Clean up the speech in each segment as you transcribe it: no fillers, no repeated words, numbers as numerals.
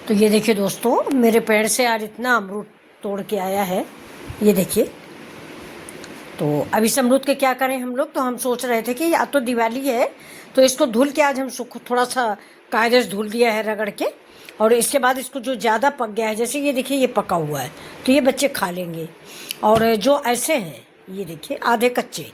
तो ये देखिए दोस्तों, मेरे पेड़ से आज इतना अमरूद तोड़ के आया है, ये देखिए। तो अब इस अमरूद के क्या करें हम लोग, तो हम सोच रहे थे कि या तो दिवाली है तो इसको धुल के आज हम थोड़ा सा कायदे से धुल दिया है रगड़ के, और इसके बाद इसको जो ज़्यादा पक गया है, जैसे ये देखिए ये पका हुआ है तो ये बच्चे खा लेंगे, और जो ऐसे हैं ये देखिए आधे कच्चे,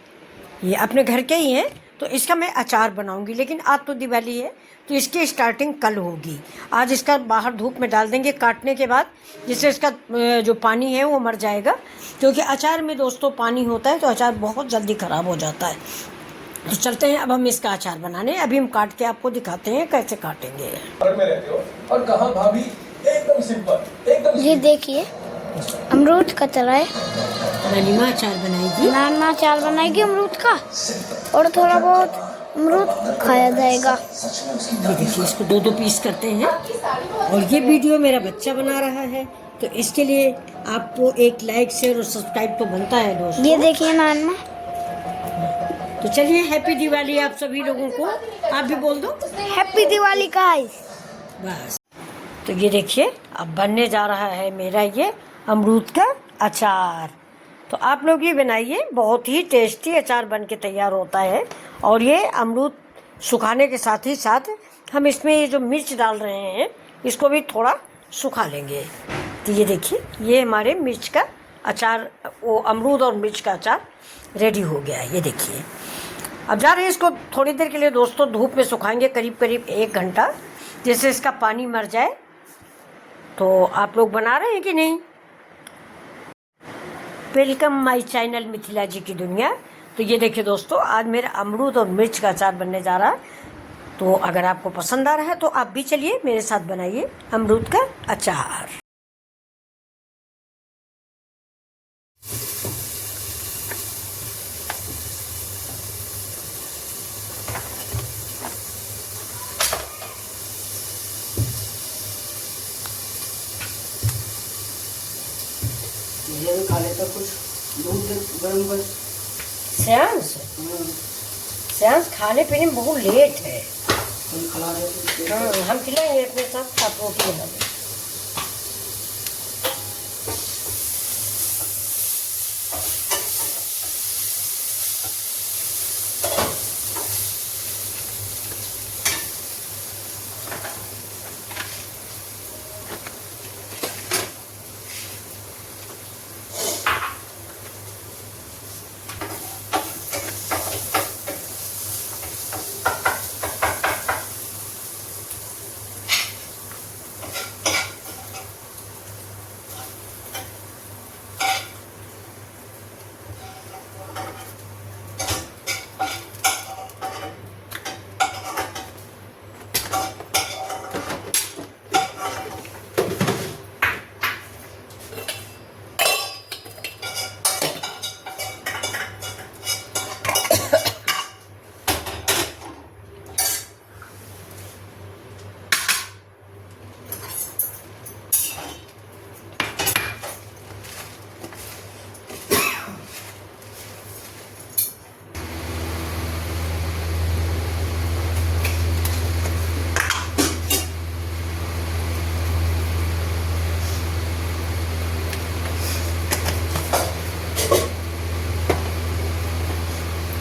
ये अपने घर के ही हैं, तो इसका मैं अचार बनाऊंगी। लेकिन आज तो दिवाली है तो इसकी स्टार्टिंग कल होगी। आज इसका बाहर धूप में डाल देंगे काटने के बाद, जिससे इसका जो पानी है वो मर जाएगा, क्योंकि अचार में दोस्तों पानी होता है तो अचार बहुत जल्दी ख़राब हो जाता है। तो चलते हैं अब हम इसका अचार बनाने। अभी हम काट के आपको दिखाते हैं कैसे काटेंगे। में रहते हो और कहाँ भाभी, एकदम सिंपल, एकदम ये देखिए अमरूद का तरह है। नानीमा अचार बनाएगी, नाना अचार बनाएगी अमरूद का, और थोड़ा बहुत अमरूद खाया जाएगा। ये देखिए इसको 2-2 पीस करते हैं, और ये वीडियो मेरा बच्चा बना रहा है तो इसके लिए आपको एक लाइक शेयर और सब्सक्राइब तो बनता है दोस्तों। ये देखिए नाना। तो चलिए हैप्पी दिवाली आप सभी लोगों को, आप भी बोल दो हैप्पी दिवाली गाइस। बस। तो ये देखिए अब बनने जा रहा है मेरा ये अमरूद का अचार। तो आप लोग ये बनाइए, बहुत ही टेस्टी अचार बन के तैयार होता है। और ये अमरूद सुखाने के साथ ही साथ हम इसमें ये जो मिर्च डाल रहे हैं इसको भी थोड़ा सुखा लेंगे। तो ये देखिए ये हमारे मिर्च का अचार, वो अमरूद और मिर्च का अचार रेडी हो गया है। ये देखिए अब जा रहे हैं इसको थोड़ी देर के लिए दोस्तों धूप में सुखाएंगे, करीब करीब 1 घंटा, जैसे इसका पानी मर जाए। तो आप लोग बना रहे हैं कि नहीं? वेलकम माय चैनल मिथिला जी की दुनिया। तो ये देखिए दोस्तों आज मेरा अमरूद और मिर्च का अचार बनने जा रहा है। तो अगर आपको पसंद आ रहा है तो आप भी चलिए मेरे साथ बनाइए अमरूद का अचार। ये खा लेता कुछ दूध गर्म बस। सेंस खाने पीने में बहुत लेट है। हम खिला रहे थे। हम खिलाएंगे अपने साथ, आप रोटी बना दें।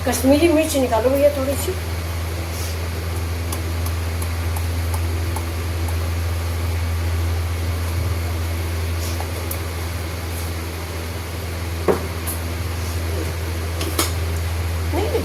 कश्मीरी मिर्च निकालो भैया थोड़ी सी। नहीं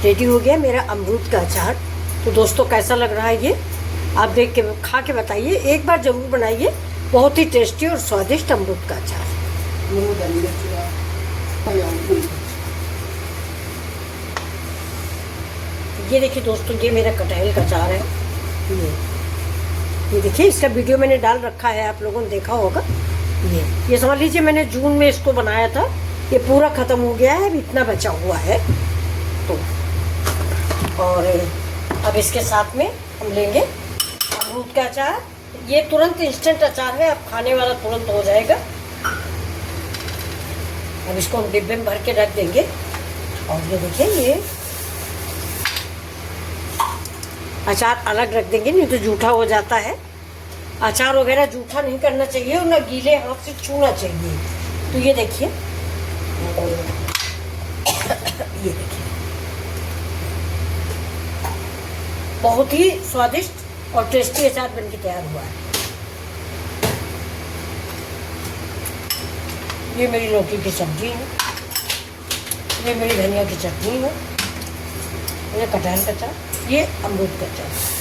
रेडी हो गया मेरा अमरूद का अचार। तो दोस्तों कैसा लग रहा है ये आप देख के खा के बताइए, एक बार ज़रूर बनाइए। बहुत ही टेस्टी और स्वादिष्ट अमरूद का अचार। ये देखिए दोस्तों, ये मेरा कटहल का अचार है। ये देखिए, इसका वीडियो मैंने डाल रखा है, आप लोगों ने देखा होगा। ये समझ लीजिए मैंने जून में इसको बनाया था, ये पूरा ख़त्म हो गया है, अभी इतना बचा हुआ है। तो और अब इसके साथ में हम लेंगे अमरूद का अचार। ये तुरंत इंस्टेंट अचार है, अब खाने वाला तुरंत हो जाएगा। अब इसको हम डिब्बे में भर के रख देंगे। और ये देखिए, ये अचार अलग रख देंगे, नहीं तो जूठा हो जाता है। अचार वगैरह जूठा नहीं करना चाहिए और ना गीले हाथ से छूना चाहिए। तो ये देखिए, ये देखिए, बहुत ही स्वादिष्ट और टेस्टी अचार बनके तैयार हुआ है। ये मेरी लौकी की सब्जी है, ये मेरी धनिया की चटनी है, ये कटहल का अचार, ये अमरूद का अचार।